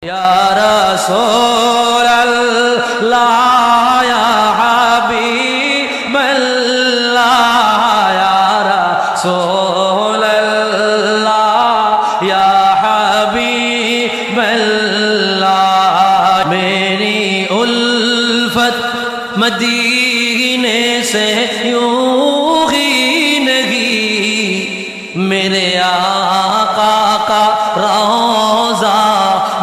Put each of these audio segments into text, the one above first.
Ya Rasulallah, ya Habiballah, ya Rasulallah, ya Habiballah. मेरी उल्फत मदीने से यूं ही नहीं, मेरे आका का रोज़ा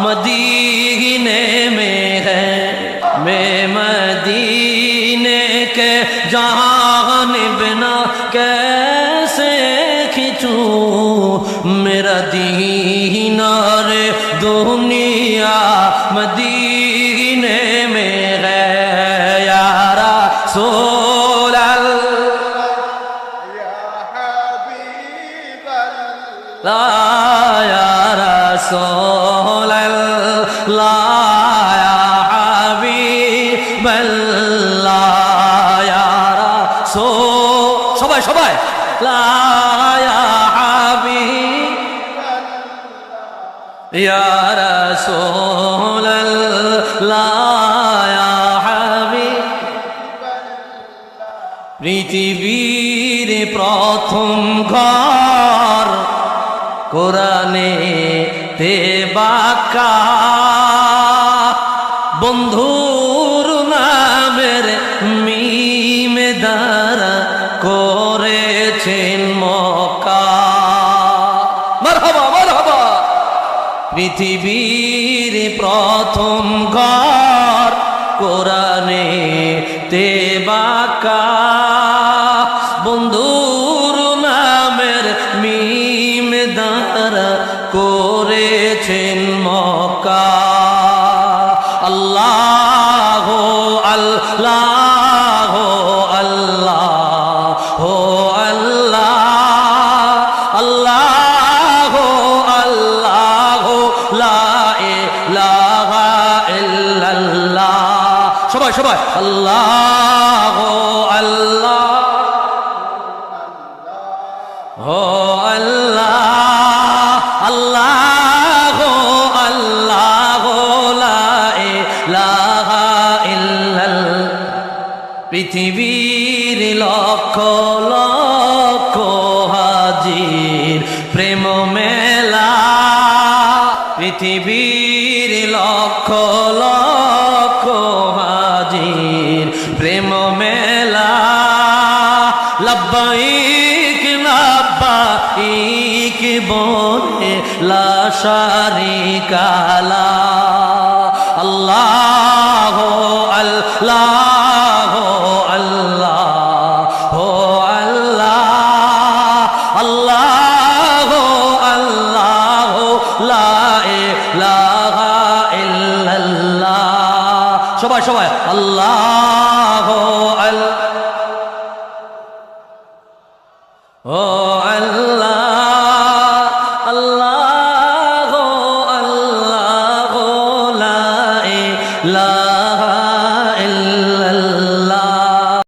मदीने में है। मैं मदीने के जानिब ना कैसे खिंचूं, मेरा दीनार दुनिया मदीने में है। या रसूल अल्लाह, या रसूल अल्लाह, या হাবিবাল্লাহ, ইয়া রাসূল। সবাই সবাই লা ইয়া হাবিবাল্লাহ, ইয়া রাসূলাল্লাহ, ইয়া হাবিবাল্লাহ। পৃথিবীর প্রথম ঘর কোরআনে তে বাঁকা, বন্ধুর নামের মিম দ্বারা করেছেন মক্কা। মারহাবা মারহাবা। পৃথিবীর প্রথম ঘর কোরআনে তে বাঁকা, বন্ধুর নামের মিম দ্বারা করেছেন মক্কা। আল্লাহ আল্লাহ আল্লাহ আল্লাহ আল্লাহ আল্লাহ লা ইলাহা ইল্লাল্লাহ। সবাই সবাই আল্লাহ আল্লাহ হো আল্লাহ আল্লাহ আল্লাহ লা ইলাহা ইল্লাল্লাহ। পৃথিবীর লক্ষ লক্ষ হাজির প্রেম মেলা, পৃথিবীর লক্ষ লক্ষ হাজির প্রেম মেলা। লব্বাইক লব্বাইক বলে লা শারিকা লাহ। আল্লাহ আল্লাহ আল্লাহ আল্লাহ আল্লাহ আল্লাহ লা ইলাহা ইল্লাল্লাহ। সবাই সবাই আল্লাহ আল্লাহ